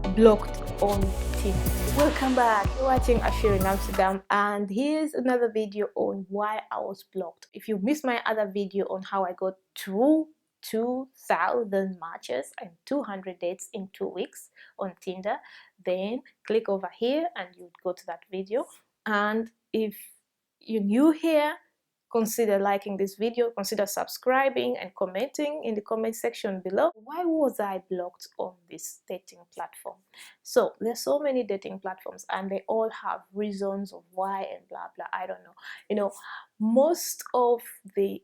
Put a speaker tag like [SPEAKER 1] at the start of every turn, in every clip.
[SPEAKER 1] blocked on Tinder. Welcome back. You're watching ACIERO in Amsterdam, and here's another video on why I was blocked. If you missed my other video on how I got 2,000 matches and 200 dates in 2 weeks on Tinder, then click over here and you go to that video. And if you're new here, consider liking this video, consider subscribing and commenting in the comment section below. Why was I blocked on this dating platform? So there's so many dating platforms and they all have reasons of why and blah blah. I don't know. Most of the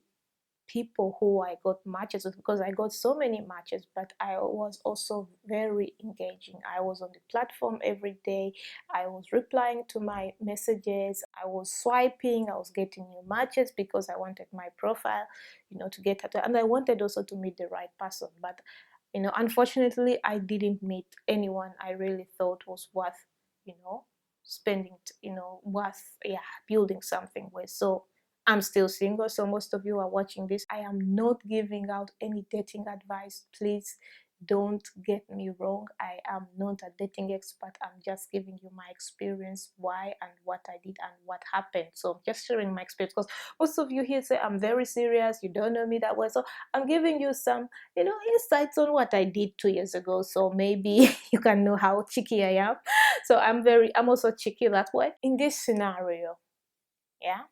[SPEAKER 1] people who I got matches with, because I got so many matches, but I was also very engaging. I was on the platform every day. I was replying to my messages. I was swiping. I was getting new matches because I wanted my profile, to get at it. And I wanted also to meet the right person. But, unfortunately, I didn't meet anyone I really thought was worth, spending, worth, building something with. So I'm still single, so most of you are watching this. I am not giving out any dating advice. Please don't get me wrong. I am not a dating expert. I'm just giving you my experience, why and what I did and what happened. So I'm just sharing my experience because most of you here say I'm very serious. You don't know me that well. So I'm giving you some, insights on what I did 2 years ago. So maybe you can know how cheeky I am. So I'm also cheeky that way. In this scenario, yeah,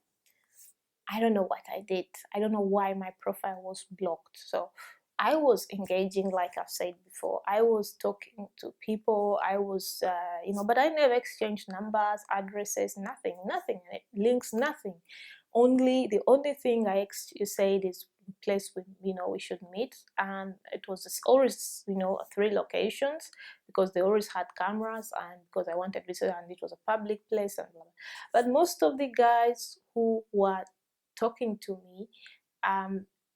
[SPEAKER 1] I don't know what I did. I don't know why my profile was blocked. So I was engaging, like I've said before. I was talking to people. I was, but I never exchanged numbers, addresses, nothing, links, nothing. The only thing I said is place we should meet, and it was always 3 locations because they always had cameras, and because I wanted visitors and it was a public place and blah, blah. But most of the guys who were talking to me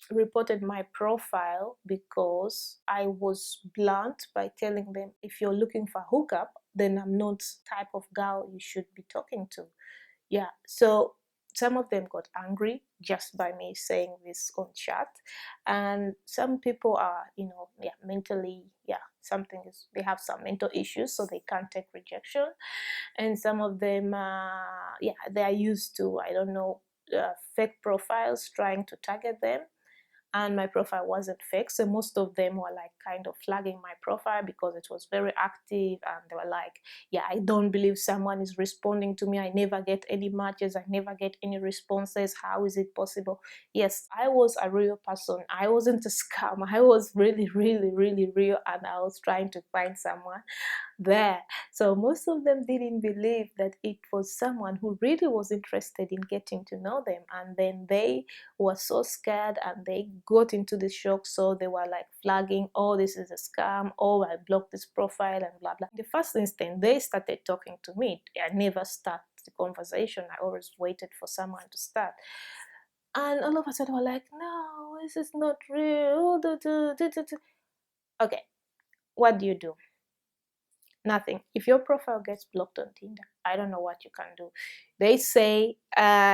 [SPEAKER 1] reported my profile because I was blunt by telling them, if you're looking for hookup, then I'm not type of girl you should be talking to. Yeah, so some of them got angry just by me saying this on chat, and some people are mentally, they have some mental issues, so they can't take rejection. And some of them they are used to, I don't know, fake profiles trying to target them, and my profile wasn't fake, so most of them were like kind of flagging my profile because it was very active, and they were like, yeah, I don't believe someone is responding to me. I never get any matches, I never get any responses. How is it possible? Yes, I was a real person. I wasn't a scam. I was really, really, really real, and I was trying to find someone there. So most of them didn't believe that it was someone who really was interested in getting to know them, and then they were so scared and they got into the shock, so they were like flagging, oh, this is a scam, oh, I blocked this profile and blah blah. In the first instant they started talking to me. I never start the conversation. I always waited for someone to start, and all of a sudden we're like, no, this is not real. Okay, what do you do? Nothing. If your profile gets blocked on Tinder, I don't know what you can do. They say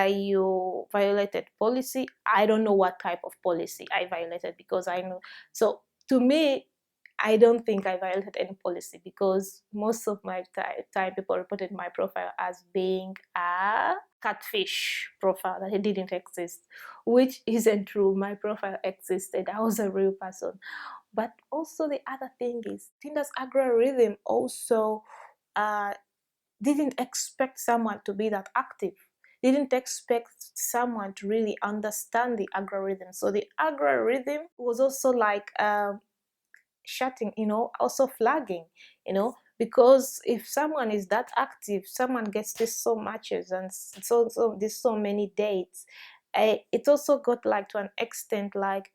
[SPEAKER 1] you violated policy. I don't know what type of policy I violated, because I know. So to me, I don't think I violated any policy, because most of my time people reported my profile as being a catfish profile, that it didn't exist, which isn't true. My profile existed. I was a real person. But also the other thing is, Tinder's algorithm also didn't expect someone to be that active. Didn't expect someone to really understand the algorithm. So the algorithm was also like shutting, also flagging, because if someone is that active, someone gets this so matches and there's so many dates. It also got like to an extent like,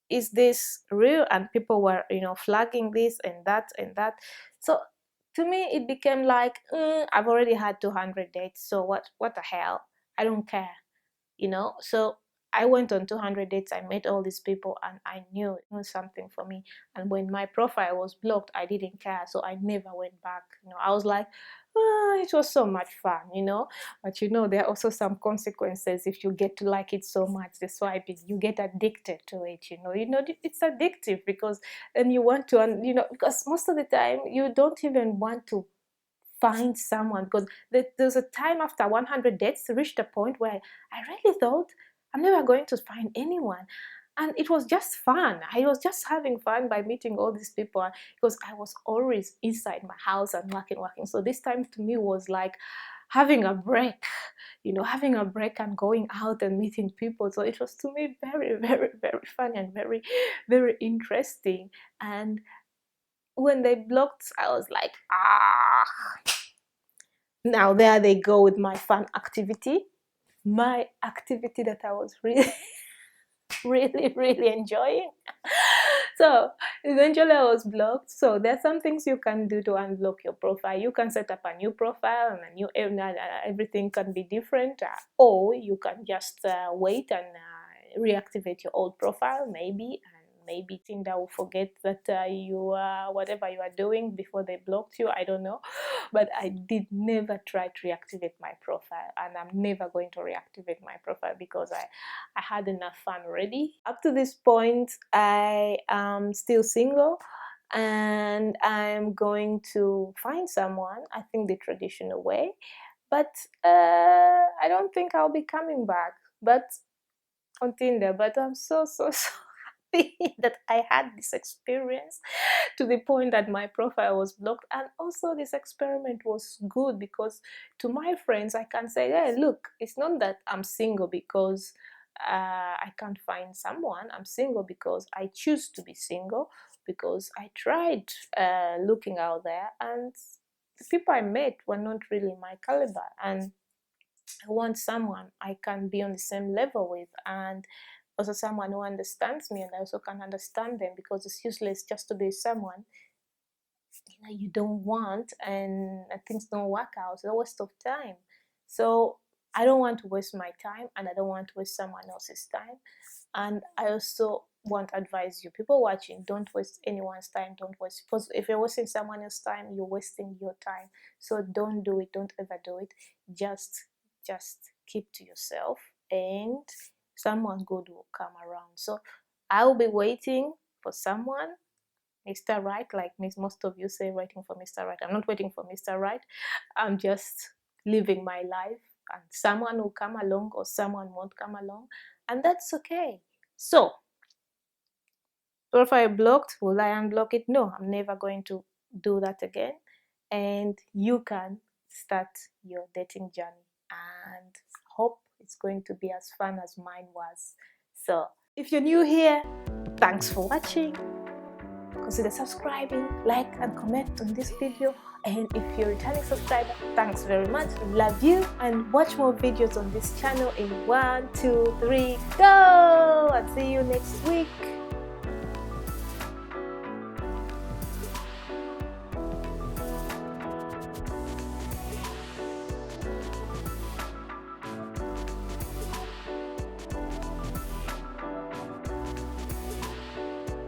[SPEAKER 1] is this real? And people were flagging this and that and that. So to me it became like, I've already had 200 dates, so what the hell, I don't care. So I went on 200 dates, I met all these people, and I knew it was something for me. And when my profile was blocked, I didn't care, so I never went back. I was like, It was so much fun, you know. But you know, there are also some consequences if you get to like it so much. The swiping, you get addicted to it. You know, it's addictive because, and you want to, you know, because most of the time you don't even want to find someone, because there's a time after 100 dates reached a point where I really thought I'm never going to find anyone. And it was just fun. I was just having fun by meeting all these people, because I was always inside my house and working. So this time to me was like having a break, you know, having a break and going out and meeting people. So it was to me very, very, very fun and very, very interesting. And when they blocked, I was like, now there they go with my fun activity, my activity that I was really really enjoying. So eventually I was blocked. So there's some things you can do to unblock your profile. You can set up a new profile and a new, everything can be different, or you can just wait and reactivate your old profile, maybe. Maybe Tinder will forget that whatever you are doing before they blocked you. I don't know. But I did never try to reactivate my profile, and I'm never going to reactivate my profile because I had enough fun already. Up to this point, I am still single, and I'm going to find someone, I think the traditional way. But I don't think I'll be coming back on Tinder. But I'm so that I had this experience to the point that my profile was blocked. And also this experiment was good because to my friends I can say, hey, look, it's not that I'm single because I can't find someone. I'm single because I choose to be single, because I tried looking out there, and the people I met were not really my caliber, and I want someone I can be on the same level with, and also someone who understands me and I also can understand them, because it's useless just to be someone you don't want and things don't work out. It's a waste of time. So I don't want to waste my time, and I don't want to waste someone else's time. And I also want to advise you, people watching, don't waste anyone's time. Don't waste, because if you're wasting someone else's time, you're wasting your time. So don't do it. Don't ever do it. Just keep to yourself, and someone good will come around. So I'll be waiting for someone, Mr. Right, like most of you say, waiting for Mr. Right. I'm not waiting for Mr. Right. I'm just living my life, and someone will come along or someone won't come along, and that's okay. So, profile blocked, will I unblock it? No, I'm never going to do that again. And you can start your dating journey, and hope it's going to be as fun as mine was. So, if you're new here, thanks for watching. Consider subscribing, like and comment on this video. And if you're a returning subscriber, thanks very much. Love you, and watch more videos on this channel in 1, 2, 3, go! I'll see you next week.